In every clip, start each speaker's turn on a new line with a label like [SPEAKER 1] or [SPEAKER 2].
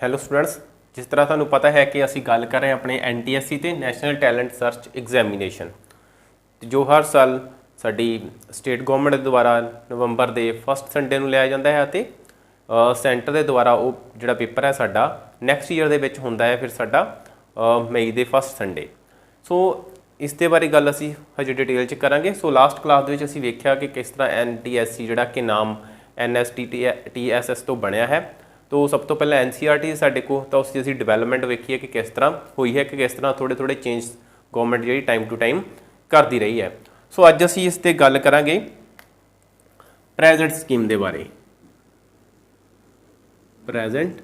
[SPEAKER 1] Hello students, ਜਿਸ ਤਰ੍ਹਾਂ ਤੁਹਾਨੂੰ ਪਤਾ ਹੈ ਕਿ ਅਸੀਂ ਗੱਲ ਕਰ ਰਹੇ ਹਾਂ ਆਪਣੇ NTSC ਤੇ ਨੈਸ਼ਨਲ ਟੈਲੈਂਟ ਸਰਚ ਐਗਜ਼ਾਮੀਨੇਸ਼ਨ ਜੋ ਹਰ ਸਾਲ ਸਾਡੀ ਸਟੇਟ ਗਵਰਨਮੈਂਟ ਦੇ ਦੁਆਰਾ ਨਵੰਬਰ ਦੇ ਫਸਟ ਸੰਡੇ ਨੂੰ ਲਿਆ ਜਾਂਦਾ ਹੈ ਅਤੇ ਸੈਂਟਰ ਦੇ ਦੁਆਰਾ ਉਹ ਜਿਹੜਾ ਪੇਪਰ ਹੈ ਸਾਡਾ ਨੈਕਸਟ ਈਅਰ ਦੇ ਵਿੱਚ ਹੁੰਦਾ ਹੈ ਫਿਰ ਸਾਡਾ ਮਈ ਦੇ ਫਸਟ ਸੰਡੇ। ਸੋ ਇਸ ਦੇ ਬਾਰੇ ਗੱਲ ਅਸੀਂ ਹਜੇ ਡਿਟੇਲ 'ਚ ਕਰਾਂਗੇ। ਸੋ ਲਾਸਟ ਕਲਾਸ ਦੇ ਵਿੱਚ ਅਸੀਂ ਵੇਖਿਆ ਕਿ ਕਿਸ ਤਰ੍ਹਾਂ NTSC ਜਿਹੜਾ ਕਿ ਨਾਮ NSTSS ਤੋਂ ਬਣਿਆ ਹੈ। तो सब तो पहले NCERT साढ़े को तो उसकी असी डिवेलपमेंट वेखी है कि किस तरह हुई है कि किस तरह थोड़े थोड़े चेंज गवर्नमेंट जी टाइम टू टाइम करती रही है। सो अज असी इस ते गल करांगे प्रेजेंट स्कीम के बारे। प्रेजेंट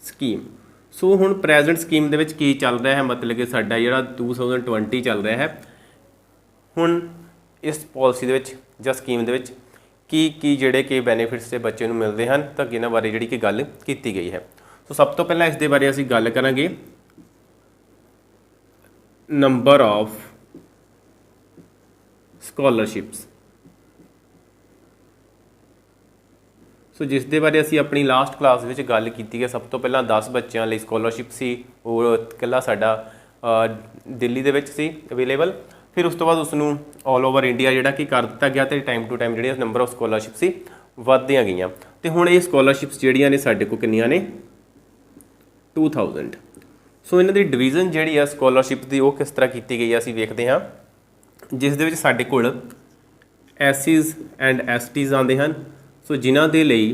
[SPEAKER 1] स्कीम सो हुण प्रेजेंट स्कीम दे विच की चल रहा है, मतलब कि साडा जिहड़ा 2020 चल रहा है। हुण इस पॉलिसी दे विच जां स्कीम दे विच की ਜਿਹੜੇ ਕਿ ਬੈਨੀਫਿਟਸ ਤੇ ਬੱਚੇ ਨੂੰ ਮਿਲਦੇ ਹਨ ਤਾਂ ਇਹਨਾਂ ਬਾਰੇ ਜਿਹੜੀ ਕਿ ਗੱਲ ਕੀਤੀ ਗਈ ਹੈ। ਸੋ ਸਭ ਤੋਂ ਪਹਿਲਾਂ ਇਸ ਦੇ ਬਾਰੇ ਅਸੀਂ ਗੱਲ ਕਰਾਂਗੇ ਨੰਬਰ ਆਫ ਸਕੋਲਰਸ਼ਿਪਸ। ਸੋ ਜਿਸ ਦੇ ਬਾਰੇ ਅਸੀਂ ਆਪਣੀ ਲਾਸਟ ਕਲਾਸ ਵਿੱਚ ਗੱਲ ਕੀਤੀ ਹੈ। ਸਭ ਤੋਂ ਪਹਿਲਾਂ 10 ਬੱਚਿਆਂ ਲਈ ਸਕੋਲਰਸ਼ਿਪ ਸੀ, ਉਹ ਇਕੱਲਾ ਸਾਡਾ ਦਿੱਲੀ ਦੇ ਵਿੱਚ ਸੀ ਅਵੇਲੇਬਲ। फिर उस तो बाद उसनू ऑल ओवर इंडिया जिहड़ा कि कर दिता गया तो टाइम टू टाइम जिहड़ियां नंबर ऑफ स्कॉलरशिप सी वधदियां गईयां। तो हुण ये स्कॉलरशिप्स जिहड़ियां ने साडे कोल किन्नियां ने 2000। सो इन्हां दी डिवीजन जिहड़ी आ स्कॉलरशिप दी वो किस तरह कीती गई असीं वेखदे हां, जिस दे विच साडे कोल SCs एंड STs आउंदे हन। सो जिन्हां दे लई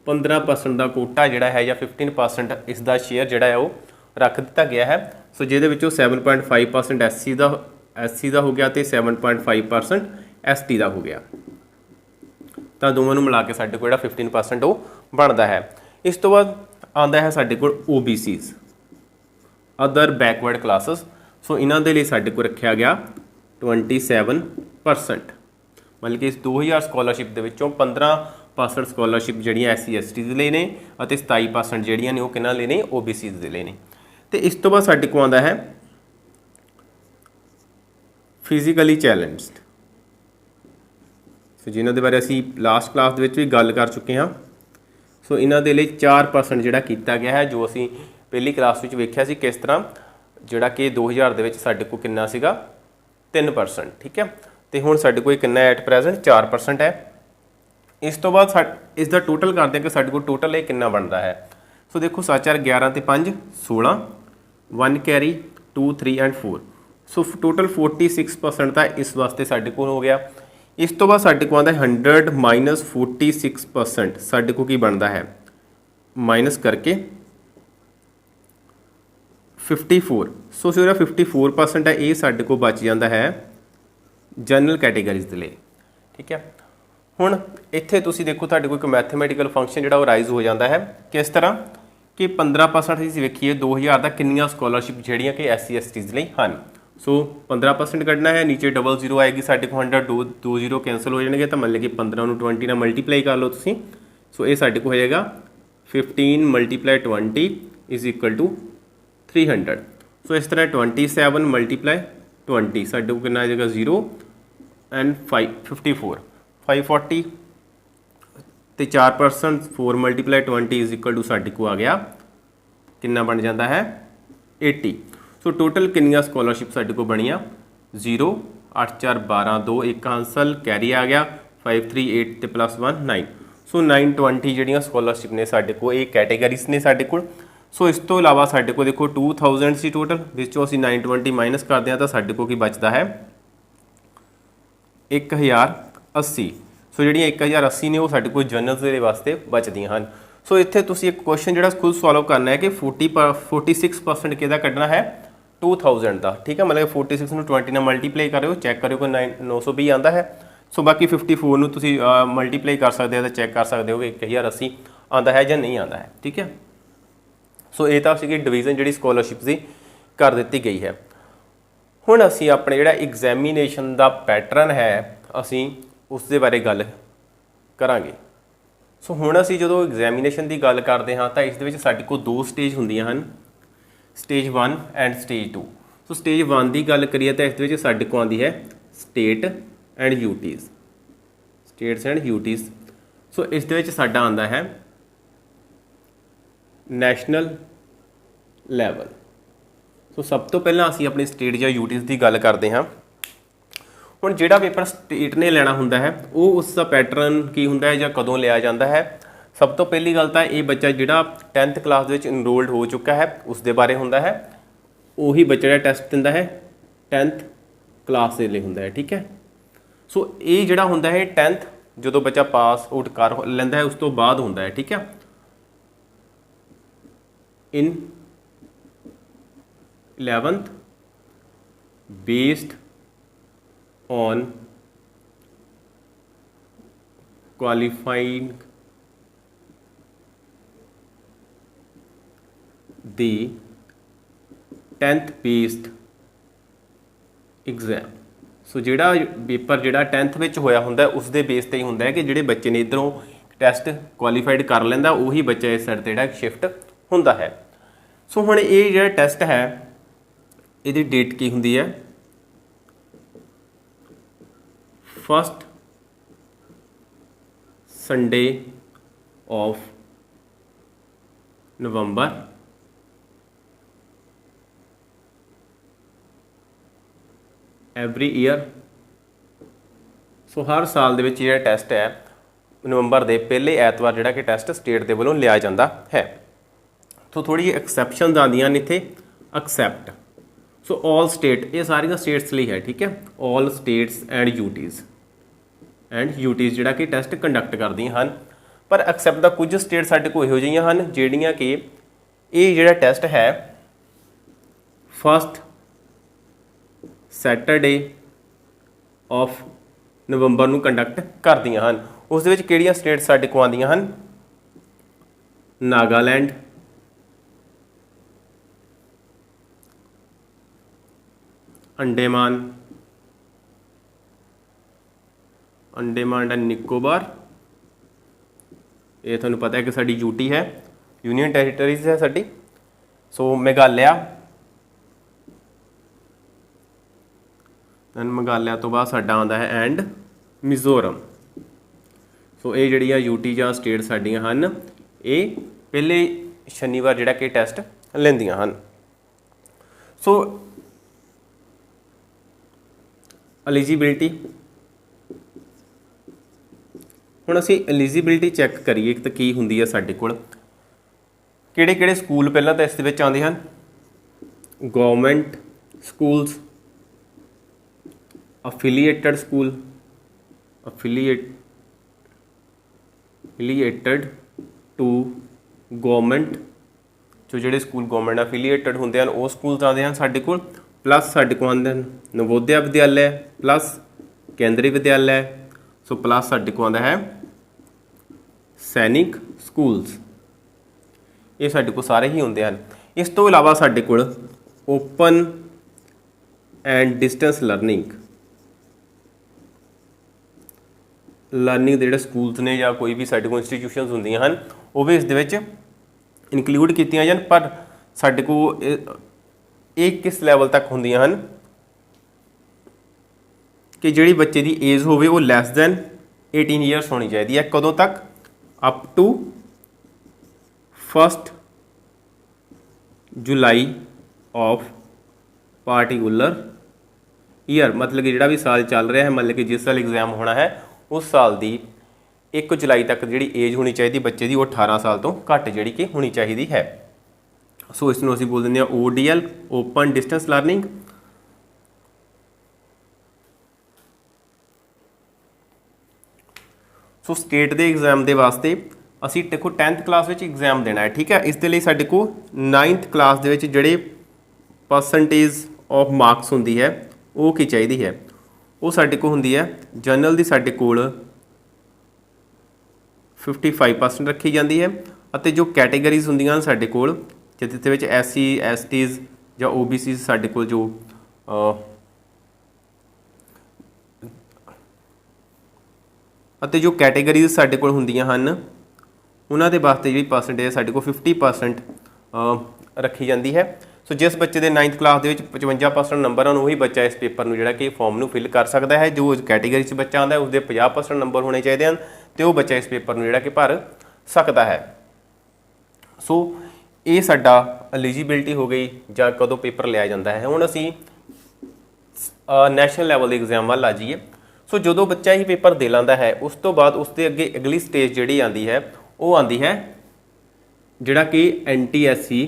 [SPEAKER 1] 15% दा कोटा जिहड़ा है या 15% इसका शेयर जिहड़ा है वो रख दिता गया है। सो जिहदे विचों 7.5% SC का हो गया तो 7.5% ST का हो गया, तो दोवां नूं मिला के साडे कोल 15% वो बनता है। इस तो बाद आंदा है साडे कोल OBCs अदर बैकवर्ड क्लासेस। सो इन्हां दे लई साडे कोल रखिया गया 27%, मतलब कि इस 2000 स्कॉलरशिप दे विचों 15% स्कॉलरशिप जिहड़ियां SC ST दे लई ने अते 27% जिहड़ियां ने वो किहनां लई ने OBCs दे लई ने। तो इस तो बाद साडे कोल आंदा है फिजिकली चैलेंज्ड। सो जिन्हां दे बारे असीं लास्ट क्लास दे विच भी गल कर चुके हाँ। सो इन्हां दे लई 4% जिहड़ा कीता गया है, जो असीं पहली क्लास विच वेखिया सी किस तरह जिहड़ा कि 2000 दे विच साडे कोल किन्ना सीगा 3%। ठीक है, तो हुण साडे कोल किन्ना एट प्रेजेंट 4% है। इस तो बाद इसका टोटल करते हैं कि साडे कोल टोटल ये किन्ना बनता है। सो देखो 7 4 11 ते 5 16 1 कैरी 2 3 एंड 4। सो टोटल 46% का इस वास्ते साडे कोल हो गया। इस तो बाद साडे कोल आंदा 100 माइनस 46% साडे कोल की बनता है माइनस करके 54। सो जो 54% है ये साडे कोल बच जाता है जनरल कैटेगरीज के लिए। ठीक है, हुण इत्थे तुसीं देखो तुहाडे कोल एक मैथमेटिकल फंक्शन जिहड़ा वो राइज हो जाता है किस तरह कि 15% ਅਸੀਂ ਵੇਖੀਏ 2000 ਦਾ ਕਿੰਨੀਆਂ ਸਕੋਲਰशिप ਜਿਹੜੀਆਂ ਕਿ SC STs ਲਈ ਹਨ। ਸੋ 15% ਕੱਢਣਾ ਹੈ, ਨੀਚੇ ਡਬਲ ਜ਼ੀਰੋ ਆਏਗੀ ਸਾਡੇ ਕੋਲ 100 2 ਜ਼ੀਰੋ ਕੈਂਸਲ ਹੋ ਜਾਣਗੇ, ਤਾਂ ਮੰਨ ਲਓ ਕਿ 15 ਨੂੰ 20 ਨਾਲ ਮਲਟੀਪਲਾਈ ਕਰ ਲਓ ਤੁਸੀਂ। ਸੋ ਇਹ ਸਾਡੇ ਕੋਲ ਹੋ ਜਾਏਗਾ 15 ਮਲਟੀਪਲਾਈ 20 ਇਜ਼ ਇਕੁਅਲ ਟੂ 300। ਸੋ ਇਸ ਤਰ੍ਹਾਂ 27 ਮਲਟੀਪਲਾਈ 20 ਸਾਡੇ ਕੋਲ ਕਿੰਨਾ ਆ ਜਾਏਗਾ 0 ਐਂਡ 54 540 तो 4% 4 मल्टीप्लाई 20 इज इक्वल टू साढ़े को आ गया कितना बन जाता है 80। सो टोटल किनिया स्कॉलरशिप साढ़े को बनिया 0 8 4 12 2 एक आंसर कैरी आ गया 5 3 8 ते प्लस 1 9। सो 920 जिहड़ियां स्कॉलरशिप ने साढ़े को ये कैटेगरीज ने साढ़े को। सो इस तो इलावा साढ़े को देखो 2000 सी टोटल, विचों असीं 920 माइनस करते हैं तो साढ़े को की बचता है 1080। सो जिहड़ियां 1080 ने वो साडे कोल जनरल्स दे वास्ते बचदियां हन। सो इत्थे तुसीं एक क्वेश्चन जिहड़ा खुद सॉल्व करना है कि 46% किहदा कढना है 2000 का। ठीक है, मतलब 46 नूं 20 नाल मल्टीप्लाई करो, चैक करो कि 920 आंदा है। सो बाकी 54 नूं तुसीं मल्टीप्लाई कर सकते हो तो चैक कर सकते हो कि 1080 आंदा है जां नहीं आंदा है। ठीक है, सो ये तां सीगी डिवीजन जिहड़ी स्कॉलरशिप दी कर दित्ती गई है। हुण असीं अपने जिहड़ा एग्जामीनेशन दा पैटर्न है असीं उस दे बारे गल करांगे। सो हुण असीं जदों एग्जामीनेशन की गल करते हाँ तो इस दे विच साडे कोल 2 स्टेज हुंदियां हन, stage 1 and stage 2। So stage 1 की गल करिए तो इस दे विच साडे कोल आंदी है state and UTs, states and UTs. So इस दे विच साडा आंदा है ਨੈਸ਼ਨਲ ਲੈਵਲ। ਸੋ ਸਭ ਤੋਂ ਪਹਿਲਾਂ ਅਸੀਂ ਆਪਣੀ ਸਟੇਟ ਜਾਂ ਯੂਟੀਜ਼ ਦੀ ਗੱਲ ਕਰਦੇ ਹਾਂ। ਹੁਣ ਜਿਹੜਾ ਪੇਪਰ ਸਟੇਟ ਨੇ ਲੈਣਾ ਹੁੰਦਾ ਹੈ ਉਹ ਉਸ ਦਾ ਪੈਟਰਨ ਕੀ ਹੁੰਦਾ ਹੈ ਜਾਂ ਕਦੋਂ ਲਿਆ ਜਾਂਦਾ ਹੈ। ਸਭ ਤੋਂ ਪਹਿਲੀ ਗੱਲ ਤਾਂ ਇਹ ਬੱਚਾ ਜਿਹੜਾ 10th ਕਲਾਸ ਦੇ ਵਿੱਚ ਇਨਰੋਲਡ ਹੋ ਚੁੱਕਾ ਹੈ ਉਸ ਦੇ ਬਾਰੇ ਹੁੰਦਾ ਹੈ। ਉਹੀ ਬੱਚਾ ਜਿਹੜਾ ਟੈਸਟ ਦਿੰਦਾ ਹੈ 10th ਕਲਾਸ ਦੇ ਲਈ ਹੁੰਦਾ ਹੈ। ਠੀਕ ਹੈ। ਸੋ ਇਹ ਜਿਹੜਾ ਹੁੰਦਾ ਹੈ 10th ਜਦੋਂ ਬੱਚਾ ਪਾਸ ਆਊਟ ਕਰ ਲੈਂਦਾ ਹੈ ਉਸ ਤੋਂ ਬਾਅਦ ਹੁੰਦਾ ਹੈ। ਠੀਕ ਹੈ। ਇਨ 11th based on qualifying the 10th based exam। ਸੋ ਜਿਹੜਾ ਪੇਪਰ ਜਿਹੜਾ 10th ਵਿੱਚ ਹੋਇਆ ਹੁੰਦਾ ਉਸ ਦੇ ਬੇਸ 'ਤੇ ਹੀ ਹੁੰਦਾ ਹੈ ਕਿ ਜਿਹੜੇ ਬੱਚੇ ਨੇ ਇੱਧਰੋਂ ਟੈਸਟ ਕੁਆਲੀਫਾਈਡ ਕਰ ਲੈਂਦਾ ਉਹੀ ਬੱਚਾ ਇਸ ਸਾਈਡ 'ਤੇ ਜਿਹੜਾ ਸ਼ਿਫਟ ਹੁੰਦਾ ਹੈ। ਸੋ ਹੁਣ ਇਹ ਜਿਹੜਾ ਟੈਸਟ ਹੈ ਇਹਦੀ ਡੇਟ ਕੀ ਹੁੰਦੀ ਹੈ? First Sunday of November every year. So ਹਰ ਸਾਲ ਦੇ ਵਿੱਚ ਜਿਹੜਾ ਟੈਸਟ ਹੈ ਨਵੰਬਰ ਦੇ ਪਹਿਲੇ ਐਤਵਾਰ ਜਿਹੜਾ ਕਿ ਟੈਸਟ ਸਟੇਟ ਦੇ ਵੱਲੋਂ ਲਿਆ ਜਾਂਦਾ ਹੈ। ਸੋ ਥੋੜੀ ਜਿਹੀ ਐਕਸੈਪਸ਼ਨਸ ਆਉਂਦੀਆਂ ਨੇ ਇੱਥੇ। ਐਕਸੈਪਟ ਸੋ ਆਲ ਸਟੇਟ, ਇਹ ਸਾਰੀਆਂ ਸਟੇਟਸ ਲਈ ਹੈ। ਠੀਕ ਹੈ। ਆਲ ਸਟੇਟਸ ਐਂਡ ਯੂਟੀਜ਼ ਜਿਹੜਾ ਕਿ ਟੈਸਟ ਕੰਡਕਟ ਕਰਦੀਆਂ ਹਨ। ਪਰ ਐਕਸੈਪਟ ਦਾ ਕੁਝ ਸਟੇਟ ਸਾਡੇ ਕੋਲ ਇਹੋ ਜਿਹੀਆਂ ਹਨ ਜਿਹੜੀਆਂ ਕਿ ਇਹ ਜਿਹੜਾ ਟੈਸਟ ਹੈ ਫਸਟ ਸੈਟਰਡੇ ਆਫ ਨਵੰਬਰ ਨੂੰ ਕੰਡਕਟ ਕਰਦੀਆਂ ਹਨ। ਉਸ ਦੇ ਵਿੱਚ ਕਿਹੜੀਆਂ ਸਟੇਟ ਸਾਡੇ ਕੋਲ ਆਉਂਦੀਆਂ ਹਨ? ਨਾਗਾਲੈਂਡ, ਅੰਡੇਮਾਨ ਐਂਡ ਨਿਕੋਬਾਰ, ਇਹ ਤੁਹਾਨੂੰ ਪਤਾ ਹੈ ਕਿ ਸਾਡੀ ਯੂਟੀ ਹੈ, ਯੂਨੀਅਨ ਟੈਰੀਟਰੀਜ਼ ਹੈ ਸਾਡੀ। ਸੋ ਮੇਘਾਲਿਆ, ਮੇਘਾਲਿਆ ਤੋਂ ਬਾਅਦ ਸਾਡਾ ਆਉਂਦਾ ਹੈ ਐਂਡ ਮਿਜ਼ੋਰਮ। ਸੋ ਇਹ ਜਿਹੜੀਆਂ ਯੂਟੀ ਜਾਂ ਸਟੇਟ ਸਾਡੀਆਂ ਹਨ ਇਹ ਪਹਿਲੇ ਸ਼ਨੀਵਾਰ ਜਿਹੜਾ ਕਿ ਟੈਸਟ ਲੈਂਦੀਆਂ ਹਨ। ਸੋ ਐਲੀਜੀਬਿਲਟੀ, ਹੁਣ ਅਸੀਂ ਐਲੀਜੀਬਿਲਟੀ ਚੈੱਕ ਕਰੀਏ ਤਾਂ ਕੀ ਹੁੰਦੀ ਹੈ ਸਾਡੇ ਕੋਲ। ਕਿਹੜੇ ਕਿਹੜੇ ਸਕੂਲ ਪਹਿਲਾਂ ਤਾਂ ਇਸ ਦੇ ਵਿੱਚ ਆਉਂਦੇ ਹਨ? Government schools, affiliated school, affiliated to government. So ਜਿਹੜੇ ਸਕੂਲ ਗਵਰਨਮੈਂਟ ਅਫੀਲੀਏਟਡ ਹੁੰਦੇ ਹਨ ਉਹ ਸਕੂਲਸ ਆਉਂਦੇ ਹਨ ਸਾਡੇ ਕੋਲ। ਪਲੱਸ ਸਾਡੇ ਕੋਲ ਆਉਂਦੇ ਹਨ ਨਵੋਦਿਆ ਵਿਦਿਆਲਿਆ, ਪਲੱਸ ਕੇਂਦਰੀ ਵਿਦਿਆਲਿਆ। ਸੋ ਪਲੱਸ ਸਾਡੇ ਕੋਲ ਆਉਂਦਾ ਹੈ ਸੈਨਿਕ ਸਕੂਲਸ। ਇਹ ਸਾਡੇ ਕੋਲ ਸਾਰੇ ਹੀ ਹੁੰਦੇ ਹਨ। ਇਸ ਤੋਂ ਇਲਾਵਾ ਸਾਡੇ ਕੋਲ ਓਪਨ ਐਂਡ ਡਿਸਟੈਂਸ ਲਰਨਿੰਗ ਦੇ ਜਿਹੜੇ ਸਕੂਲਸ ਨੇ ਜਾਂ ਕੋਈ ਵੀ ਸਾਡੇ ਕੋਲ ਇੰਸਟੀਟਿਊਸ਼ਨਸ ਹੁੰਦੀਆਂ ਹਨ ਉਹ ਵੀ ਇਸ ਦੇ ਵਿੱਚ ਇਨਕਲੂਡ ਕੀਤੀਆਂ ਜਾਣ। ਪਰ ਸਾਡੇ ਕੋਲ ਇਹ ਕਿਸ ਲੈਵਲ ਤੱਕ ਹੁੰਦੀਆਂ ਹਨ ਕਿ ਜਿਹੜੀ ਬੱਚੇ ਦੀ ਏਜ ਹੋਵੇ ਉਹ ਲੈਸ ਦੈਨ 18 ਈਅਰਸ ਹੋਣੀ ਚਾਹੀਦੀ ਹੈ। ਕਦੋਂ ਤੱਕ? Up to 1 July of particular year. ਮਤਲਬ ਕਿ ਜਿਹੜਾ ਵੀ ਸਾਲ ਚੱਲ ਰਿਹਾ ਹੈ, ਮਤਲਬ ਕਿ ਜਿਸ ਸਾਲ ਐਗਜ਼ਾਮ ਹੋਣਾ ਹੈ ਉਸ ਸਾਲ ਦੀ 1 ਜੁਲਾਈ ਤੱਕ ਜਿਹੜੀ ਏਜ ਹੋਣੀ ਚਾਹੀਦੀ ਬੱਚੇ ਦੀ ਉਹ 18 ਸਾਲ ਤੋਂ ਘੱਟ ਜਿਹੜੀ ਕਿ ਹੋਣੀ ਚਾਹੀਦੀ ਹੈ। ਸੋ ਇਸ ਨੂੰ ਅਸੀਂ ਬੋਲ ਦਿੰਦੇ ਹਾਂ ODL, ਓਪਨ ਡਿਸਟੈਂਸ ਲਰਨਿੰਗ। ਸੋ ਸਟੇਟ ਦੇ ਐਗਜ਼ਾਮ ਦੇ ਵਾਸਤੇ ਅਸੀਂ ਦੇਖੋ 10th ਕਲਾਸ ਵਿੱਚ ਐਗਜ਼ਾਮ ਦੇਣਾ ਹੈ। ਠੀਕ ਹੈ। ਇਸ ਦੇ ਲਈ ਸਾਡੇ ਕੋਲ 9th ਕਲਾਸ ਦੇ ਵਿੱਚ ਜਿਹੜੇ ਪਰਸੈਂਟੇਜ ਆਫ ਮਾਰਕਸ ਹੁੰਦੀ ਹੈ ਉਹ ਕੀ ਚਾਹੀਦੀ ਹੈ? ਉਹ ਸਾਡੇ ਕੋਲ ਹੁੰਦੀ ਹੈ ਜਨਰਲ ਦੀ ਸਾਡੇ ਕੋਲ 55% ਰੱਖੀ ਜਾਂਦੀ ਹੈ ਅਤੇ ਜੋ ਕੈਟੇਗਰੀਜ਼ ਹੁੰਦੀਆਂ ਹਨ ਸਾਡੇ ਕੋਲ ਜਿਹਦੇ ਵਿੱਚ SC STs ਜਾਂ OBC ਸਾਡੇ ਕੋਲ ਜੋ ਅਤੇ ਜੋ ਕੈਟੇਗਰੀਜ਼ ਸਾਡੇ ਕੋਲ ਹੁੰਦੀਆਂ ਹਨ ਉਹਨਾਂ ਦੇ ਵਾਸਤੇ ਜਿਹੜੀ ਪਰਸੈਂਟੇਜ ਸਾਡੇ ਕੋਲ 50% ਰੱਖੀ ਜਾਂਦੀ ਹੈ। ਸੋ ਜਿਸ ਬੱਚੇ ਦੇ 9th ਕਲਾਸ ਦੇ ਵਿੱਚ 55% ਨੰਬਰ ਹਨ ਉਹੀ ਬੱਚਾ ਇਸ ਪੇਪਰ ਨੂੰ ਜਿਹੜਾ ਕਿ ਫਾਰਮ ਨੂੰ ਫਿਲ ਕਰ ਸਕਦਾ ਹੈ। ਜੋ ਕੈਟੇਗਰੀ 'ਚ ਬੱਚਾ ਆਉਂਦਾ ਉਸਦੇ 50% ਨੰਬਰ ਹੋਣੇ ਚਾਹੀਦੇ ਹਨ ਅਤੇ ਉਹ ਬੱਚਾ ਇਸ ਪੇਪਰ ਨੂੰ ਜਿਹੜਾ ਕਿ ਭਰ ਸਕਦਾ ਹੈ। ਸੋ ਇਹ ਸਾਡਾ ਐਲੀਜੀਬਿਲਟੀ ਹੋ ਗਈ ਜਾਂ ਕਦੋਂ ਪੇਪਰ ਲਿਆ ਜਾਂਦਾ ਹੈ। ਹੁਣ ਅਸੀਂ ਨੈਸ਼ਨਲ ਲੈਵਲ ਦੇ ਐਗਜ਼ਾਮ ਵੱਲ ਆ ਜਾਈਏ। ਸੋ ਜਦੋਂ ਬੱਚਾ ਇਹ ਪੇਪਰ ਦੇ ਲੈਂਦਾ ਹੈ ਉਸ ਤੋਂ ਬਾਅਦ ਉਸ ਦੇ ਅੱਗੇ ਅਗਲੀ ਸਟੇਜ ਜਿਹੜੀ ਆਉਂਦੀ ਹੈ ਉਹ ਆਉਂਦੀ ਹੈ ਜਿਹੜਾ ਕਿ NTSC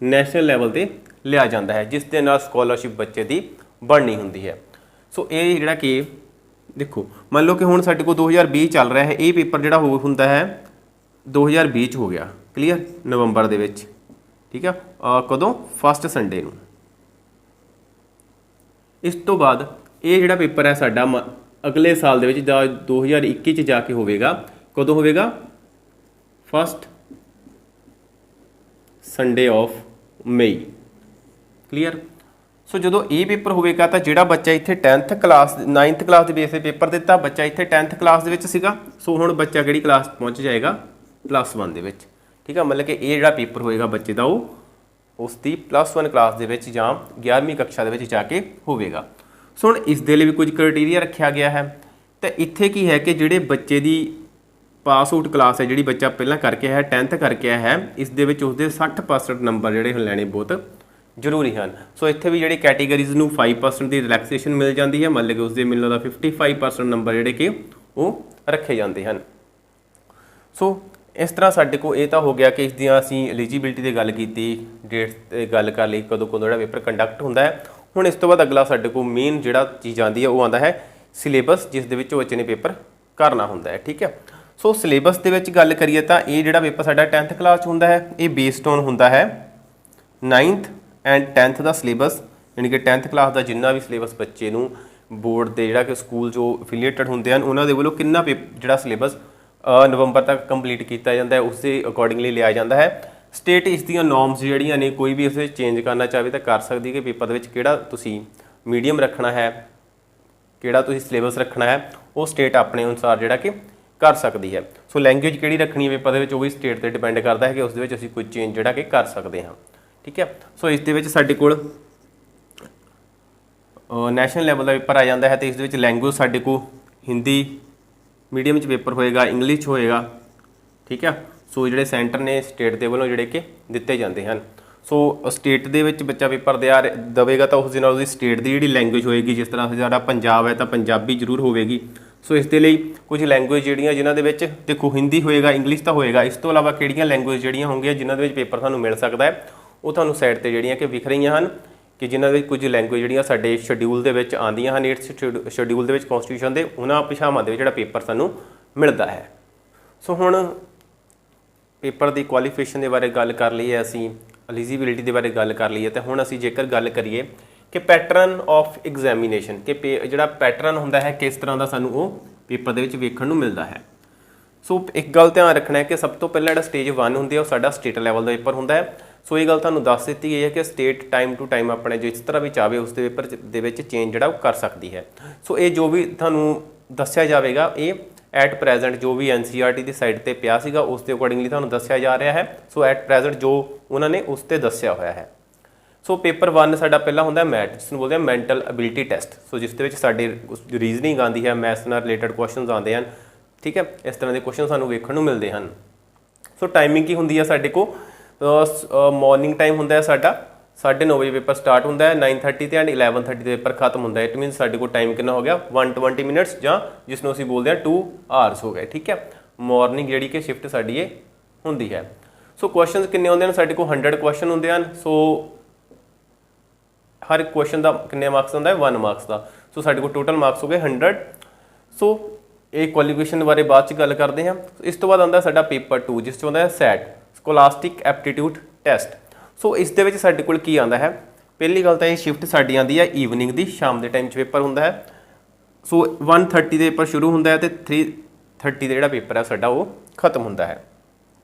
[SPEAKER 1] ਨੈਸ਼ਨਲ ਲੈਵਲ 'ਤੇ ਲਿਆ ਜਾਂਦਾ ਹੈ, ਜਿਸ ਦੇ ਨਾਲ ਸਕੋਲਰਸ਼ਿਪ ਬੱਚੇ ਦੀ ਬਣਨੀ ਹੁੰਦੀ ਹੈ। ਸੋ ਇਹ ਜਿਹੜਾ ਕਿ ਦੇਖੋ ਮੰਨ ਲਓ ਕਿ ਹੁਣ ਸਾਡੇ ਕੋਲ 2020 ਚੱਲ ਰਿਹਾ ਹੈ, ਇਹ ਪੇਪਰ ਜਿਹੜਾ ਹੁੰਦਾ ਹੈ 2020 'ਚ ਹੋ ਗਿਆ ਕਲੀਅਰ, ਨਵੰਬਰ ਦੇ ਵਿੱਚ, ਠੀਕ ਆ। ਕਦੋਂ? ਫਸਟ ਸੰਡੇ ਨੂੰ। ਇਸ ਤੋਂ ਬਾਅਦ ਇਹ ਜਿਹੜਾ ਪੇਪਰ ਹੈ ਸਾਡਾ ਅਗਲੇ ਸਾਲ ਦੇ ਵਿੱਚ 2021 'ਚ ਜਾ ਕੇ ਹੋਵੇਗਾ। ਕਦੋਂ ਹੋਵੇਗਾ? First Sunday of May, clear. So ਜਦੋਂ ਇਹ ਪੇਪਰ ਹੋਵੇਗਾ ਤਾਂ ਜਿਹੜਾ ਬੱਚਾ ਇੱਥੇ 9th ਕਲਾਸ ਦੇ ਬੇਸ 'ਤੇ ਪੇਪਰ ਦਿੱਤਾ, ਬੱਚਾ ਇੱਥੇ 10th ਕਲਾਸ ਦੇ ਵਿੱਚ ਸੀਗਾ, ਸੋ ਹੁਣ ਬੱਚਾ ਕਿਹੜੀ ਕਲਾਸ ਪਹੁੰਚ ਜਾਏਗਾ? +1 ਦੇ ਵਿੱਚ, ਠੀਕ ਆ। ਮਤਲਬ ਕਿ ਇਹ ਜਿਹੜਾ ਪੇਪਰ ਹੋਏਗਾ ਬੱਚੇ ਦਾ ਉਹ ਉਸ ਦੀ +1 ਕਲਾਸ ਦੇ ਵਿੱਚ ਜਾਂ 11ਵੀਂ ਕਕਸ਼ਾ ਦੇ ਵਿੱਚ ਜਾ ਕੇ ਹੋਵੇਗਾ। ਸੋ ਹੁਣ ਇਸ ਦੇ ਲਈ ਵੀ ਕੁਝ ਕ੍ਰਾਈਟੇਰੀਆ ਰੱਖਿਆ ਗਿਆ ਹੈ। ਤਾਂ ਇੱਥੇ ਕੀ ਹੈ ਕਿ ਜਿਹੜੇ ਬੱਚੇ ਦੀ ਪਾਸ ਆਊਟ ਕਲਾਸ ਹੈ, ਜਿਹੜੀ ਬੱਚਾ ਪਹਿਲਾਂ ਕਰਕੇ ਆਇਆ 10th ਕਰਕੇ ਆਇਆ ਹੈ, ਇਸ ਦੇ ਵਿੱਚ ਉਸਦੇ 60% ਨੰਬਰ ਜਿਹੜੇ ਲੈਣੇ ਬਹੁਤ ਜ਼ਰੂਰੀ ਹਨ। ਸੋ ਇੱਥੇ ਵੀ ਜਿਹੜੀ ਕੈਟੇਗਰੀਜ਼ ਨੂੰ 5% ਦੀ ਰਿਲੈਕਸੇਸ਼ਨ ਮਿਲ ਜਾਂਦੀ ਹੈ, ਮਤਲਬ ਕਿ ਉਸਦੇ ਮਿਲਣ ਦਾ 55% ਨੰਬਰ ਜਿਹੜੇ ਕਿ ਉਹ ਰੱਖੇ ਜਾਂਦੇ ਹਨ। ਸੋ ਇਸ ਤਰ੍ਹਾਂ ਸਾਡੇ ਕੋਲ ਇਹ ਤਾਂ ਹੋ ਗਿਆ ਕਿ ਇਸ ਦੀਆਂ ਅਸੀਂ ਐਲੀਜੀਬਿਲਟੀ ਦੀ ਗੱਲ ਕੀਤੀ, ਡੇਟਸ 'ਤੇ ਗੱਲ ਕਰ ਲਈ, ਕਦੋਂ ਜਿਹੜਾ ਪੇਪਰ ਕੰਡਕਟ ਹੁੰਦਾ ਹੈ। ਹੁਣ ਇਸ ਤੋਂ ਬਾਅਦ ਅਗਲਾ ਸਾਡੇ ਕੋਲ ਮੇਨ ਜਿਹੜਾ ਚੀਜ਼ ਆਉਂਦੀ ਹੈ ਉਹ ਆਉਂਦਾ ਹੈ ਸਿਲੇਬਸ, ਜਿਸ ਦੇ ਵਿੱਚ ਬੱਚੇ ਨੇ ਪੇਪਰ ਕਰਨਾ ਹੁੰਦਾ ਹੈ, ਠੀਕ ਹੈ। ਸੋ ਸਿਲੇਬਸ ਦੇ ਵਿੱਚ ਗੱਲ ਕਰੀਏ ਤਾਂ ਇਹ ਜਿਹੜਾ ਪੇਪਰ ਸਾਡਾ 10th ਕਲਾਸ 'ਚ ਹੁੰਦਾ ਹੈ, ਇਹ ਬੇਸਡ ਔਨ ਹੁੰਦਾ ਹੈ 9th and 10th the syllabus, ਯਾਨੀ ਕਿ 10th ਕਲਾਸ ਦਾ ਜਿੰਨਾ ਵੀ ਸਿਲੇਬਸ ਬੱਚੇ ਨੂੰ ਬੋਰਡ ਦੇ ਜਿਹੜਾ ਕਿ ਸਕੂਲ ਜੋ ਐਫੀਲੀਏਟਡ ਹੁੰਦੇ ਹਨ ਉਹਨਾਂ ਦੇ ਵੱਲੋਂ ਕਿੰਨਾ ਜਿਹੜਾ ਸਿਲੇਬਸ ਨਵੰਬਰ ਤੱਕ ਕੰਪਲੀਟ ਕੀਤਾ ਜਾਂਦਾ ਹੈ, ਉਸ ਦੇ ਅਕੋਰਡਿੰਗਲੀ ਲਿਆ ਜਾਂਦਾ ਹੈ। ਸਟੇਟ ਇਸ ਦੀਆਂ ਨੋਰਮਸ ਜਿਹੜੀਆਂ ਨੇ ਕੋਈ ਵੀ ਉਸੇ ਚੇਂਜ ਕਰਨਾ ਚਾਹਵੇ ਤਾਂ ਕਰ ਸਕਦੀ ਕਿ ਪੇਪਰ ਦੇ ਵਿੱਚ ਕਿਹੜਾ ਤੁਸੀਂ ਮੀਡੀਅਮ ਰੱਖਣਾ ਹੈ, ਕਿਹੜਾ ਤੁਸੀਂ ਸਿਲੇਬਸ ਰੱਖਣਾ ਹੈ, ਉਹ ਸਟੇਟ ਆਪਣੇ ਅਨੁਸਾਰ ਜਿਹੜਾ ਕਿ ਕਰ ਸਕਦੀ ਹੈ। ਸੋ ਲੈਂਗੁਏਜ ਕਿਹੜੀ ਰੱਖਣੀ ਹੈ ਪੇਪਰ ਦੇ ਵਿੱਚ ਉਹ ਵੀ ਸਟੇਟ 'ਤੇ ਡਿਪੈਂਡ ਕਰਦਾ ਹੈ ਕਿ ਉਸ ਦੇ ਵਿੱਚ ਅਸੀਂ ਕੋਈ ਚੇਂਜ ਜਿਹੜਾ ਕਿ ਕਰ ਸਕਦੇ ਹਾਂ, ਠੀਕ ਹੈ। ਸੋ ਇਸ ਦੇ ਵਿੱਚ ਸਾਡੇ ਕੋਲ ਨੈਸ਼ਨਲ ਲੈਵਲ ਦਾ ਪੇਪਰ ਆ ਜਾਂਦਾ ਹੈ ਅਤੇ ਇਸ ਦੇ ਵਿੱਚ ਲੈਂਗੁਏਜ ਸਾਡੇ ਕੋਲ ਹਿੰਦੀ ਮੀਡੀਅਮ 'ਚ ਪੇਪਰ ਹੋਏਗਾ, ਇੰਗਲਿਸ਼ 'ਚ ਹੋਏਗਾ, ਠੀਕ ਹੈ। ਸੋ ਜਿਹੜੇ ਸੈਂਟਰ ਨੇ ਸਟੇਟ ਦੇ ਵੱਲੋਂ ਜਿਹੜੇ ਕਿ ਦਿੱਤੇ ਜਾਂਦੇ ਹਨ। ਸੋ ਸਟੇਟ ਦੇ ਵਿੱਚ ਬੱਚਾ ਪੇਪਰ ਦੇਵੇਗਾ ਤਾਂ ਉਸ ਦੇ ਨਾਲ ਉਹਦੀ ਸਟੇਟ ਦੀ ਜਿਹੜੀ ਲੈਂਗੁਏਜ ਹੋਏਗੀ, ਜਿਸ ਤਰ੍ਹਾਂ ਸਾਡਾ ਪੰਜਾਬ ਹੈ ਤਾਂ ਪੰਜਾਬੀ ਜ਼ਰੂਰ ਹੋਵੇਗੀ। ਸੋ ਇਸ ਦੇ ਲਈ ਕੁਝ ਲੈਂਗੁਏਜ ਜਿਹੜੀਆਂ ਜਿਨ੍ਹਾਂ ਦੇ ਵਿੱਚ ਦੇਖੋ ਹਿੰਦੀ ਹੋਏਗਾ, ਇੰਗਲਿਸ਼ ਤਾਂ ਹੋਏਗਾ, ਇਸ ਤੋਂ ਇਲਾਵਾ ਕਿਹੜੀਆਂ ਲੈਂਗੁਏਜ ਜਿਹੜੀਆਂ ਹੋਣਗੀਆਂ ਜਿਨ੍ਹਾਂ ਦੇ ਵਿੱਚ ਪੇਪਰ ਤੁਹਾਨੂੰ ਮਿਲ ਸਕਦਾ ਹੈ ਉਹ ਤੁਹਾਨੂੰ ਸਾਈਡ 'ਤੇ ਜਿਹੜੀਆਂ ਕਿ ਵਿਖ ਰਹੀਆਂ ਹਨ ਕਿ ਜਿਨ੍ਹਾਂ ਦੇ ਵਿੱਚ ਕੁਝ ਲੈਂਗੁਏਜ ਜਿਹੜੀਆਂ ਸਾਡੇ ਸ਼ਡਿਊਲ ਦੇ ਵਿੱਚ ਆਉਂਦੀਆਂ ਹਨ, 8th ਸ਼ਡਿਊਲ ਦੇ ਵਿੱਚ ਕਨਸਟੀਟਿਊਸ਼ਨ ਦੇ, ਉਹਨਾਂ ਭਾਸ਼ਾਵਾਂ ਦੇ ਵਿੱਚ ਜਿਹੜਾ ਪੇਪਰ ਸਾਨੂੰ ਮਿਲਦਾ ਹੈ। ਸੋ ਹੁਣ ਪੇਪਰ ਦੀ ਕੁਆਲੀਫਿਕੇਸ਼ਨ ਦੇ ਬਾਰੇ ਗੱਲ ਕਰ ਲਈਏ, ਅਸੀਂ ਐਲੀਜੀਬਿਲਿਟੀ ਦੇ ਬਾਰੇ ਗੱਲ ਕਰ ਲਈਏ, ਤਾਂ ਹੁਣ ਅਸੀਂ ਜੇਕਰ ਗੱਲ ਕਰੀਏ ਕਿ ਪੈਟਰਨ ਆਫ ਐਗਜ਼ਾਮੀਨੇਸ਼ਨ, ਕਿ ਜਿਹੜਾ ਪੈਟਰਨ ਹੁੰਦਾ ਹੈ ਕਿਸ ਤਰ੍ਹਾਂ ਦਾ ਸਾਨੂੰ ਉਹ ਪੇਪਰ ਦੇ ਵਿੱਚ ਵੇਖਣ ਨੂੰ ਮਿਲਦਾ ਹੈ। ਸੋ ਇੱਕ ਗੱਲ ਧਿਆਨ ਰੱਖਣਾ ਹੈ ਕਿ ਸਭ ਤੋਂ ਪਹਿਲਾਂ ਜਿਹੜਾ ਸਟੇਜ 1 ਹੁੰਦੀ ਹੈ ਉਹ ਸਾਡਾ ਸਟੇਟ ਲੈਵਲ ਦਾ ਪੇਪਰ ਹੁੰਦਾ ਹੈ। ਸੋ ਇਹ ਗੱਲ ਤੁਹਾਨੂੰ ਦੱਸ ਦਿੱਤੀ ਗਈ ਹੈ ਕਿ ਸਟੇਟ ਟਾਈਮ ਟੂ ਟਾਈਮ ਆਪਣੇ ਜਿਸ ਤਰ੍ਹਾਂ ਵੀ ਚਾਹਵੇ ਉਸ ਦੇ ਪੇਪਰ ਦੇ ਵਿੱਚ ਚੇਂਜ ਜਿਹੜਾ ਉਹ ਕਰ ਸਕਦੀ ਹੈ। ਸੋ ਇਹ ਜੋ ਵੀ ਤੁਹਾਨੂੰ ਦੱਸਿਆ ਜਾਵੇਗਾ ਇਹ ਐਟ ਪ੍ਰੈਜ਼ੈਂਟ ਜੋ ਵੀ NCERT ਦੀ ਸਾਈਟ 'ਤੇ ਪਿਆ ਸੀਗਾ ਉਸ ਦੇ ਅਕੋਰਡਿੰਗਲੀ ਤੁਹਾਨੂੰ ਦੱਸਿਆ ਜਾ ਰਿਹਾ ਹੈ। ਸੋ ਐਟ ਪ੍ਰੈਜ਼ੈਂਟ ਜੋ ਉਹਨਾਂ ਨੇ ਉਸ 'ਤੇ ਦੱਸਿਆ ਹੋਇਆ ਹੈ। ਸੋ ਪੇਪਰ 1 ਸਾਡਾ ਪਹਿਲਾਂ ਹੁੰਦਾ ਮੈਥ, ਜਿਸ ਨੂੰ ਬੋਲਦੇ ਆ ਮੈਂਟਲ ਐਬਿਲਿਟੀ ਟੈਸਟ। ਸੋ ਜਿਸ ਦੇ ਵਿੱਚ ਸਾਡੇ ਰੀਜ਼ਨਿੰਗ ਆਉਂਦੀ ਹੈ, ਮੈਥਸ ਨਾਲ ਰਿਲੇਟਡ ਕੁਐਸਚਨਸ ਆਉਂਦੇ ਹਨ, ਠੀਕ ਹੈ। ਇਸ ਤਰ੍ਹਾਂ ਦੇ ਕੁਐਸਚਨ ਸਾਨੂੰ ਵੇਖਣ ਨੂੰ ਮਿਲਦੇ ਹਨ। ਸੋ ਟਾਈਮਿੰਗ ਕੀ ਹੁੰਦੀ ਹੈ ਸਾਡੇ ਕੋਲ? ਮਾਰਨਿੰਗ ਟਾਈਮ ਹੁੰਦਾ ਹੈ ਸਾਡਾ 9:30 ਵਜੇ ਪੇਪਰ ਸਟਾਰਟ ਹੁੰਦਾ ਹੈ, 9:30 ਤੇ ਐਂਡ 11:30 ਤੇ ਪੇਪਰ ਖਤਮ ਹੁੰਦਾ ਹੈ। ਇਟ ਮੀਨਸ ਸਾਡੇ ਕੋਲ ਟਾਈਮ ਕਿੰਨਾ ਹੋ ਗਿਆ? 120 ਮਿੰਟਸ, ਜਾਂ ਜਿਸ ਨੂੰ ਅਸੀਂ ਬੋਲਦੇ ਹਾਂ 2 ਆਵਰਸ ਹੋ ਗਏ, ਠੀਕ ਹੈ। ਮਾਰਨਿੰਗ ਜਿਹੜੀ ਕਿ ਸ਼ਿਫਟ ਸਾਡੀ ਇਹ ਹੁੰਦੀ ਹੈ। ਸੋ ਕੁਐਸਚਨਸ ਕਿੰਨੇ ਹੁੰਦੇ ਹਨ? ਸਾਡੇ ਕੋਲ 100 ਕੁਐਸਚਨ ਹੁੰਦੇ ਹਨ। ਸੋ ਹਰ ਇੱਕ ਕੁਐਸਚਨ ਦਾ ਕਿੰਨੇ ਮਾਰਕਸ ਹੁੰਦਾ ਹੈ? 1 ਮਾਰਕਸ ਦਾ। ਸੋ ਸਾਡੇ ਕੋਲ ਟੋਟਲ ਮਾਰਕਸ ਹੋ ਗਏ 100। ਸੋ ਇਹ ਕੁਆਲੀਫਿਕੇਸ਼ਨ ਬਾਰੇ ਬਾਅਦ 'ਚ ਗੱਲ ਕਰਦੇ ਹਾਂ। ਇਸ ਤੋਂ ਬਾਅਦ ਆਉਂਦਾ ਸਾਡਾ ਪੇਪਰ 2, ਜਿਸ 'ਚ ਹੁੰਦਾ ਹੈ SAT, ਸਕੋਲਾਸਟਿਕ ਐਪਟੀਟਿਊਡ ਟੈਸਟ। ਸੋ ਇਸ ਦੇ ਵਿੱਚ ਸਾਡੇ ਕੋਲ ਕੀ ਆਉਂਦਾ ਹੈ? ਪਹਿਲੀ ਗੱਲ ਤਾਂ ਇਹ ਸ਼ਿਫਟ ਸਾਡੀ ਆਉਂਦੀ ਹੈ ਈਵਨਿੰਗ ਦੀ, ਸ਼ਾਮ ਦੇ ਟਾਈਮ 'ਚ ਪੇਪਰ ਹੁੰਦਾ ਹੈ। ਸੋ 1:30 ਦੇ ਪੇਪਰ ਸ਼ੁਰੂ ਹੁੰਦਾ ਹੈ ਅਤੇ 3:30 ਦਾ ਜਿਹੜਾ ਪੇਪਰ ਹੈ ਸਾਡਾ ਉਹ ਖਤਮ ਹੁੰਦਾ ਹੈ।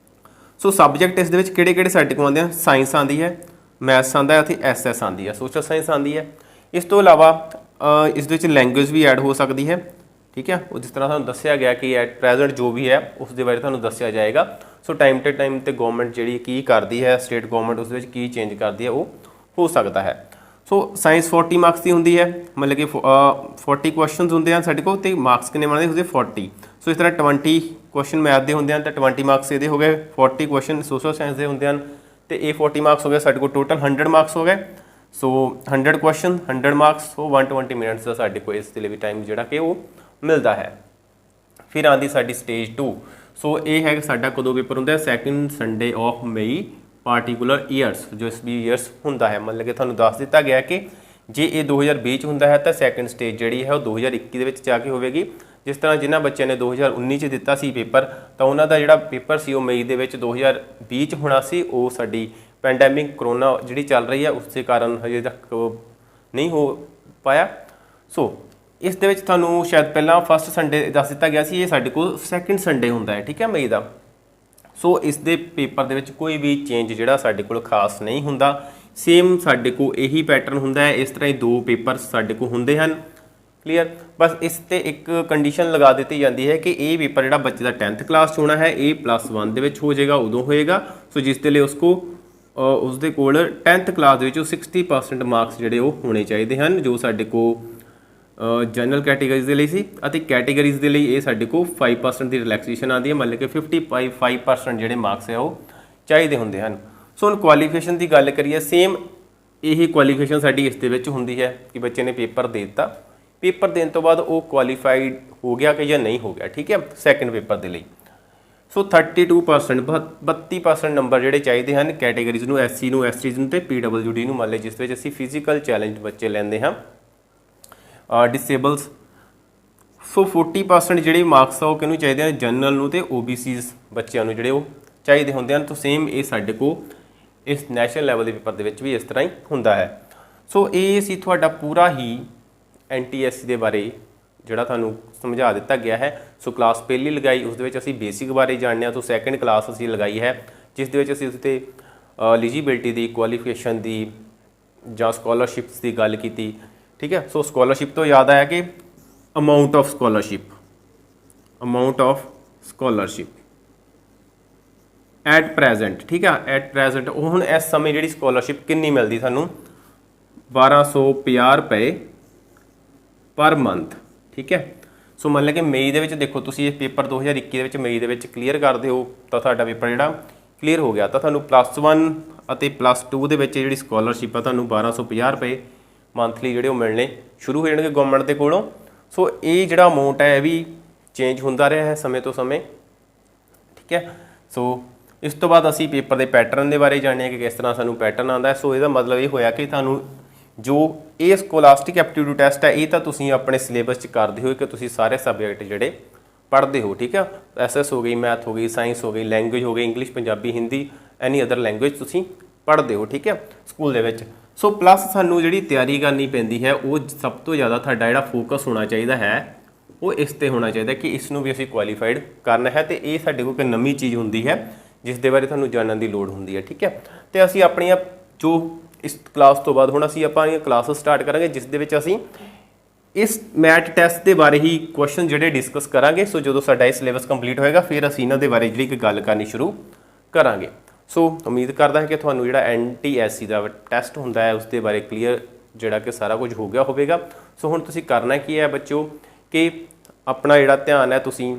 [SPEAKER 1] ਸੋ ਸਬਜੈਕਟ ਇਸ ਦੇ ਵਿੱਚ ਕਿਹੜੇ ਕਿਹੜੇ ਸਾਡੇ ਕੋਲ ਆਉਂਦੇ ਆ? ਸਾਇੰਸ ਆਉਂਦੀ ਹੈ, ਮੈਥਸ ਆਉਂਦਾ ਹੈ ਅਤੇ SS ਆਉਂਦੀ ਹੈ, ਸੋਸ਼ਲ ਸਾਇੰਸ ਆਉਂਦੀ ਹੈ। ਇਸ ਤੋਂ ਇਲਾਵਾ ਇਸ ਦੇ ਵਿੱਚ ਲੈਂਗੁਏਜ ਵੀ ਐਡ ਹੋ ਸਕਦੀ ਹੈ, ਠੀਕ ਹੈ। ਉਹ ਜਿਸ ਤਰ੍ਹਾਂ ਤੁਹਾਨੂੰ ਦੱਸਿਆ ਗਿਆ ਕਿ ਐਟ ਪ੍ਰੈਜ਼ੈਂਟ ਜੋ ਵੀ ਹੈ ਉਸ ਦੇ ਬਾਰੇ ਤੁਹਾਨੂੰ ਦੱਸਿਆ ਜਾਏਗਾ। ਸੋ ਟਾਈਮ ਟੂ ਟਾਈਮ 'ਤੇ ਗੌਰਮੈਂਟ ਜਿਹੜੀ ਕੀ ਕਰਦੀ ਹੈ, ਸਟੇਟ ਗੌਰਮੈਂਟ ਉਸ ਦੇ ਵਿੱਚ ਕੀ ਚੇਂਜ ਕਰਦੀ ਹੈ ਉਹ ਹੋ ਸਕਦਾ ਹੈ। ਸੋ ਸਾਇੰਸ 40 ਮਾਰਕਸ ਦੀ ਹੁੰਦੀ ਹੈ, ਮਤਲਬ ਕਿ 40 ਕੁਐਸਚਨਸ ਹੁੰਦੇ ਹਨ ਸਾਡੇ ਕੋਲ, ਅਤੇ ਮਾਰਕਸ ਕਿੰਨੇ ਬਣਦੇ? ਉਸਦੇ 40। ਸੋ ਇਸ ਤਰ੍ਹਾਂ 20 ਕੁਐਸਚਨ ਮੈਥ ਦੇ ਹੁੰਦੇ ਹਨ ਤਾਂ 20 ਮਾਰਕਸ ਇਹਦੇ ਹੋ ਗਏ, 40 ਕੁਐਸਚਨ ਸੋਸ਼ਲ ਸਾਇੰਸ ਦੇ ਹੁੰਦੇ ਹਨ ਤੇ ਇਹ 40 ਮਾਰਕਸ ਹੋ ਗਏ ਸਾਡੇ ਕੋਲ, ਟੋਟਲ 100 ਮਾਰਕਸ ਹੋ ਗਏ। ਸੋ 100 ਕੁਐਸਚਨ 100 ਮਾਰਕਸ, ਸੋ 120 ਮਿੰਟਸ ਦਾ ਸਾਡੇ ਕੋਲ ਇਸ ਦੇ ਲਈ ਵੀ ਟਾਈਮ ਜਿਹੜਾ ਕਿ ਉਹ ਮਿਲਦਾ ਹੈ। ਫਿਰ ਆਉਂਦੀ ਸਾਡੀ ਸਟੇਜ 2। ਸੋ ਇਹ ਹੈ ਸਾਡਾ ਕਦੋਂ ਪੇਪਰ ਹੁੰਦਾ ਹੈ, second Sunday of may particular years, ਜੋ ਇਸ ਵੀ ਈਅਰਸ ਹੁੰਦਾ ਹੈ। ਮਤਲਬ ਕਿ ਤੁਹਾਨੂੰ ਦੱਸ ਦਿੱਤਾ ਗਿਆ ਕਿ ਜੇ ਇਹ 2020 ਚ ਹੁੰਦਾ ਹੈ ਤਾਂ ਸੈਕਿੰਡ ਸਟੇਜ ਜਿਹੜੀ ਹੈ ਉਹ 2021 ਦੇ ਵਿੱਚ ਜਾ ਕੇ ਹੋਵੇਗੀ। ਜਿਸ ਤਰ੍ਹਾਂ ਜਿਨ੍ਹਾਂ ਬੱਚਿਆਂ ਨੇ 2019 ਚ ਦਿੱਤਾ ਸੀ ਪੇਪਰ ਤਾਂ ਉਹਨਾਂ ਦਾ ਜਿਹੜਾ ਪੇਪਰ ਸੀ ਉਹ ਮਈ ਦੇ ਵਿੱਚ 2020 ਚ ਹੋਣਾ ਸੀ। ਉਹ ਸਾਡੀ ਪੈਂਡੈਮਿਕ ਕਰੋਨਾ ਜਿਹੜੀ ਚੱਲ ਰਹੀ ਹੈ ਉਸ ਦੇ ਕਾਰਨ ਹਜੇ ਤੱਕ ਨਹੀਂ ਹੋ ਪਾਇਆ। ਸੋ ਇਸ ਦੇ ਵਿੱਚ ਤੁਹਾਨੂੰ ਸ਼ਾਇਦ ਪਹਿਲਾਂ ਫਸਟ ਸੰਡੇ ਦੱਸ ਦਿੱਤਾ ਗਿਆ ਸੀ, ਇਹ ਸਾਡੇ ਕੋਲ ਸੈਕਿੰਡ ਸੰਡੇ ਹੁੰਦਾ ਹੈ, ਠੀਕ ਹੈ, ਮਈ ਦਾ। ਸੋ ਇਸ ਦੇ ਪੇਪਰ ਦੇ ਵਿੱਚ ਕੋਈ ਵੀ ਚੇਂਜ ਜਿਹੜਾ ਸਾਡੇ ਕੋਲ ਖਾਸ ਨਹੀਂ ਹੁੰਦਾ, ਸੇਮ ਸਾਡੇ ਕੋਲ ਇਹੀ ਪੈਟਰਨ ਹੁੰਦਾ ਹੈ। ਇਸ ਤਰ੍ਹਾਂ ਹੀ 2 ਪੇਪਰ ਸਾਡੇ ਕੋਲ ਹੁੰਦੇ ਹਨ, ਕਲੀਅਰ। ਬਸ ਇਸ ਤੇ ਇੱਕ ਕੰਡੀਸ਼ਨ ਲਗਾ ਦਿੱਤੀ ਜਾਂਦੀ ਹੈ ਕਿ ਇਹ ਪੇਪਰ ਜਿਹੜਾ ਬੱਚੇ ਦਾ 10th ਕਲਾਸ 'ਚ ਹੋਣਾ ਹੈ, ਇਹ +1 ਦੇ ਵਿੱਚ ਹੋ ਜਾਏਗਾ, ਉਦੋਂ ਹੋਏਗਾ। ਸੋ ਜਿਸ ਦੇ ਲਈ ਉਸਦੇ ਕੋਲ 10th ਕਲਾਸ ਦੇ ਵਿੱਚ 60% ਮਾਰਕਸ ਜਿਹੜੇ ਉਹ ਹੋਣੇ ਚਾਹੀਦੇ ਹਨ, ਜੋ ਸਾਡੇ ਕੋਲ ਜਨਰਲ ਕੈਟੇਗਰੀਜ਼ ਦੇ ਲਈ ਸੀ। ਅਤੇ ਕੈਟੇਗਰੀਜ਼ ਦੇ ਲਈ ਇਹ ਸਾਡੇ ਕੋਲ 5% ਦੀ ਰਿਲੈਕਸੇਸ਼ਨ ਆਉਂਦੀ ਹੈ, ਮਤਲਬ ਕਿ 55% ਜਿਹੜੇ ਮਾਰਕਸ ਹੈ ਉਹ ਚਾਹੀਦੇ ਹੁੰਦੇ ਹਨ। ਸੋ ਹੁਣ ਕੁਆਲੀਫਿਕੇਸ਼ਨ ਦੀ ਗੱਲ ਕਰੀਏ, ਸੇਮ ਇਹੀ ਕੁਆਲੀਫਿਕੇਸ਼ਨ ਸਾਡੀ ਇਸ ਦੇ ਵਿੱਚ ਹੁੰਦੀ ਹੈ ਕਿ ਬੱਚੇ ਨੇ ਪੇਪਰ ਦੇ ਦਿੱਤਾ, ਪੇਪਰ ਦੇਣ ਤੋਂ ਬਾਅਦ ਉਹ ਕੁਆਲੀਫਾਈਡ ਹੋ ਗਿਆ ਕਿ ਜਾਂ ਨਹੀਂ ਹੋ ਗਿਆ, ਠੀਕ ਹੈ, ਸੈਕਿੰਡ ਪੇਪਰ ਦੇ ਲਈ। ਸੋ 32% 32% ਨੰਬਰ ਜਿਹੜੇ ਚਾਹੀਦੇ ਹਨ ਕੈਟੇਗਰੀਜ਼ ਨੂੰ, SC ਨੂੰ, ST ਨੂੰ ਤੇ PWD ਨੂੰ, ਮੰਨ ਲਓ ਜਿਸ ਵਿੱਚ ਅਸੀਂ ਫਿਜ਼ੀਕਲ ਚੈਲੰਜ ਬੱਚੇ ਲੈਂਦੇ ਹਾਂ, ਡਿਸੇਬਲਸ। ਸੋ 40% ਜਿਹੜੇ ਮਾਰਕਸ ਆ ਉਹ ਕਿਹਨੂੰ ਚਾਹੀਦੇ ਹਨ, ਜਨਰਲ ਨੂੰ ਤੇ OBCs ਬੱਚਿਆਂ ਨੂੰ ਜਿਹੜੇ ਉਹ ਚਾਹੀਦੇ ਹੁੰਦੇ ਹਨ। ਤਾਂ ਸੇਮ ਇਹ ਸਾਡੇ ਕੋਲ ਇਸ ਨੈਸ਼ਨਲ ਲੈਵਲ ਦੇ ਪੇਪਰ ਦੇ ਵਿੱਚ ਵੀ ਇਸ ਤਰ੍ਹਾਂ ਹੀ ਹੁੰਦਾ ਹੈ। ਸੋ ਇਹ ਸੀ ਤੁਹਾਡਾ ਪੂਰਾ ਹੀ NTSC ਦੇ ਬਾਰੇ ਜਿਹੜਾ ਤੁਹਾਨੂੰ ਸਮਝਾ ਦਿੱਤਾ ਗਿਆ ਹੈ। ਸੋ ਕਲਾਸ ਪਹਿਲੀ ਲਗਾਈ, ਉਸ ਦੇ ਵਿੱਚ ਅਸੀਂ ਬੇਸਿਕ ਬਾਰੇ ਜਾਣਿਆ। ਤੋਂ ਸੈਕਿੰਡ ਕਲਾਸ ਅਸੀਂ ਲਗਾਈ ਹੈ ਜਿਸ ਦੇ ਵਿੱਚ ਅਸੀਂ ਉਸ 'ਤੇ ਐਲੀਜੀਬਿਲਟੀ ਦੀ, ਕੁਆਲੀਫਿਕੇਸ਼ਨ ਦੀ ਜਾਂ ਸਕੋਲਰਸ਼ਿਪਸ ਦੀ ਗੱਲ ਕੀਤੀ, ਠੀਕ ਹੈ। ਸੋ ਸਕੋਲਰਸ਼ਿਪ ਤੋਂ ਯਾਦ ਆਇਆ ਕਿ amount of scholarship at present, ਠੀਕ ਆ, ਐਟ ਪ੍ਰੈਜ਼ੈਂਟ ਉਹ ਹੁਣ ਇਸ ਸਮੇਂ ਜਿਹੜੀ ਸਕੋਲਰਸ਼ਿਪ ਕਿੰਨੀ ਮਿਲਦੀ ਸਾਨੂੰ, 1250 ਰੁਪਏ ਪਰ ਮੰਥ, ਠੀਕ ਹੈ। ਸੋ ਮੰਨ ਲਓ ਕਿ ਮਈ ਦੇ ਵਿੱਚ ਦੇਖੋ ਤੁਸੀਂ ਇਹ ਪੇਪਰ 2021 ਦੇ ਵਿੱਚ ਮਈ ਦੇ ਵਿੱਚ ਕਲੀਅਰ ਕਰਦੇ ਹੋ ਤਾਂ ਤੁਹਾਡਾ ਪੇਪਰ ਜਿਹੜਾ ਕਲੀਅਰ ਹੋ ਗਿਆ, ਤਾਂ ਤੁਹਾਨੂੰ +1 ਅਤੇ +2 ਦੇ ਵਿੱਚ ਜਿਹੜੀ ਸਕੋਲਰਸ਼ਿਪ ਆ ਤੁਹਾਨੂੰ 1250 ਰੁਪਏ ਮੰਥਲੀ ਜਿਹੜੇ ਉਹ ਮਿਲਣੇ ਸ਼ੁਰੂ ਹੋ ਜਾਣਗੇ ਗਵਰਨਮੈਂਟ ਦੇ ਕੋਲੋਂ। ਸੋ ਇਹ ਜਿਹੜਾ ਅਮਾਊਂਟ ਹੈ ਇਹ ਵੀ ਚੇਂਜ ਹੁੰਦਾ ਰਿਹਾ ਹੈ ਸਮੇਂ ਤੋਂ ਸਮੇਂ, ਠੀਕ ਹੈ। ਸੋ ਇਸ ਤੋਂ ਬਾਅਦ ਅਸੀਂ ਪੇਪਰ ਦੇ ਪੈਟਰਨ ਦੇ ਬਾਰੇ ਜਾਣਿਆ ਕਿ ਕਿਸ ਤਰ੍ਹਾਂ ਸਾਨੂੰ ਪੈਟਰਨ ਆਉਂਦਾ ਹੈ। ਸੋ ਇਹਦਾ ਮਤਲਬ ਇਹ ਹੋਇਆ ਕਿ ਤੁਹਾਨੂੰ ਜੋ ਇਹ ਸਕੋਲਾਸਟਿਕ ਐਪਟੀਟਿਊਡ ਟੈਸਟ ਹੈ ਇਹ ਤਾਂ ਤੁਸੀਂ ਆਪਣੇ ਸਿਲੇਬਸ 'ਚ ਕਰਦੇ ਹੋ ਕਿ ਤੁਸੀਂ ਸਾਰੇ ਸਬਜੈਕਟ ਜਿਹੜੇ ਪੜ੍ਹਦੇ ਹੋ, ਠੀਕ ਆ। SS ਹੋ ਗਈ, ਮੈਥ ਹੋ ਗਈ, ਸਾਇੰਸ ਹੋ ਗਈ, ਲੈਂਗੁਏਜ ਹੋ ਗਈ, English, Punjabi, Hindi, any other language ਤੁਸੀਂ ਪੜ੍ਹਦੇ ਹੋ, ਠੀਕ ਹੈ, ਸਕੂਲ ਦੇ ਵਿੱਚ। ਸੋ ਪਲੱਸ ਸਾਨੂੰ ਜਿਹੜੀ ਤਿਆਰੀ ਕਰਨੀ ਪੈਂਦੀ ਹੈ ਉਹ ਸਭ ਤੋਂ ਜ਼ਿਆਦਾ ਤੁਹਾਡਾ ਜਿਹੜਾ ਫੋਕਸ ਹੋਣਾ ਚਾਹੀਦਾ ਹੈ ਉਹ ਇਸ 'ਤੇ ਹੋਣਾ ਚਾਹੀਦਾ ਕਿ ਇਸ ਨੂੰ ਵੀ ਅਸੀਂ ਕੁਆਲੀਫਾਈਡ ਕਰਨਾ ਹੈ। ਅਤੇ ਇਹ ਸਾਡੇ ਕੋਲ ਇੱਕ ਨਵੀਂ ਚੀਜ਼ ਹੁੰਦੀ ਹੈ ਜਿਸ ਦੇ ਬਾਰੇ ਤੁਹਾਨੂੰ ਜਾਣਨ ਦੀ ਲੋੜ ਹੁੰਦੀ ਹੈ, ਠੀਕ ਹੈ। ਅਤੇ ਅਸੀਂ ਆਪਣੀਆਂ ਜੋ ਇਸ ਕਲਾਸ ਤੋਂ ਬਾਅਦ ਹੁਣ ਅਸੀਂ ਆਪਣੀਆਂ ਕਲਾਸਿਸ ਸਟਾਰਟ ਕਰਾਂਗੇ ਜਿਸ ਦੇ ਵਿੱਚ ਅਸੀਂ ਇਸ ਮੈਟ ਟੈਸਟ ਦੇ ਬਾਰੇ ਹੀ ਕੁਐਸਚਨ ਜਿਹੜੇ ਡਿਸਕਸ ਕਰਾਂਗੇ। ਸੋ ਜਦੋਂ ਸਾਡਾ ਇਹ ਸਿਲੇਬਸ ਕੰਪਲੀਟ ਹੋਏਗਾ ਫਿਰ ਅਸੀਂ ਇਹਨਾਂ ਦੇ ਬਾਰੇ ਜਿਹੜੀ ਇੱਕ ਗੱਲ ਕਰਨੀ ਸ਼ੁਰੂ ਕਰਾਂਗੇ। ਸੋ ਉਮੀਦ ਕਰਦਾ ਹਾਂ ਕਿ ਤੁਹਾਨੂੰ ਜਿਹੜਾ NTSC ਦਾ ਟੈਸਟ ਹੁੰਦਾ ਹੈ ਉਸ ਦੇ ਬਾਰੇ ਕਲੀਅਰ ਜਿਹੜਾ ਕਿ ਸਾਰਾ ਕੁਝ ਹੋ ਗਿਆ ਹੋਵੇਗਾ। ਸੋ ਹੁਣ ਤੁਸੀਂ ਕਰਨਾ ਕੀ ਹੈ ਬੱਚਿਓ ਕਿ ਆਪਣਾ ਜਿਹੜਾ ਧਿਆਨ ਹੈ ਤੁਸੀਂ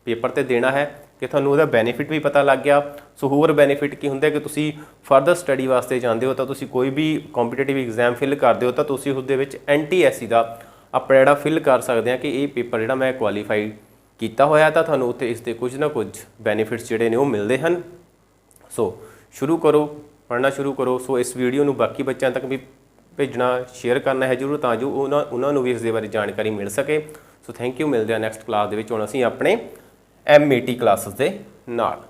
[SPEAKER 1] ਪੇਪਰ 'ਤੇ ਦੇਣਾ ਹੈ ਕਿ ਤੁਹਾਨੂੰ ਉਹਦਾ ਬੈਨੀਫਿਟ ਵੀ ਪਤਾ ਲੱਗ ਗਿਆ। ਸੋ ਹੋਰ ਬੈਨੀਫਿਟ ਕੀ ਹੁੰਦਾ ਕਿ ਤੁਸੀਂ ਫਰਦਰ ਸਟੱਡੀ ਵਾਸਤੇ ਜਾਂਦੇ ਹੋ ਤਾਂ ਤੁਸੀਂ ਕੋਈ ਵੀ ਕੰਪੀਟੀਟਿਵ ਐਗਜ਼ਾਮ ਫਿਲ ਕਰਦੇ ਹੋ ਤਾਂ ਤੁਸੀਂ ਉਸ ਦੇ ਵਿੱਚ NTSC ਦਾ ਆਪਣਾ ਜਿਹੜਾ ਫਿਲ ਕਰ ਸਕਦੇ ਆ ਕਿ ਇਹ ਪੇਪਰ ਜਿਹੜਾ ਮੈਂ ਕੁਆਲੀਫਾਈ ਕੀਤਾ ਹੋਇਆ ਤਾਂ ਤੁਹਾਨੂੰ ਉੱਥੇ ਇਸ ਦੇ ਕੁਝ ਨਾ ਕੁਝ ਬੈਨੀਫਿਟਸ ਜਿਹੜੇ ਨੇ ਉਹ ਮਿਲਦੇ ਹਨ। ਸੋ ਸ਼ੁਰੂ ਕਰੋ, ਪੜ੍ਹਨਾ ਸ਼ੁਰੂ ਕਰੋ। ਸੋ ਇਸ ਵੀਡੀਓ ਨੂੰ ਬਾਕੀ ਬੱਚਿਆਂ ਤੱਕ ਵੀ ਭੇਜਣਾ, ਸ਼ੇਅਰ ਕਰਨਾ ਹੈ ਜ਼ਰੂਰ ਤਾਂ ਜੋ ਉਹਨਾਂ ਨੂੰ ਵੀ ਇਸ ਦੇ ਬਾਰੇ ਜਾਣਕਾਰੀ ਮਿਲ ਸਕੇ। ਸੋ ਥੈਂਕ ਯੂ, ਮਿਲਦੇ ਆ ਨੈਕਸਟ ਕਲਾਸ ਦੇ ਵਿੱਚ ਹੁਣ ਅਸੀਂ ਆਪਣੇ MAT ਕਲਾਸਿਸ ਦੇ ਨਾਲ।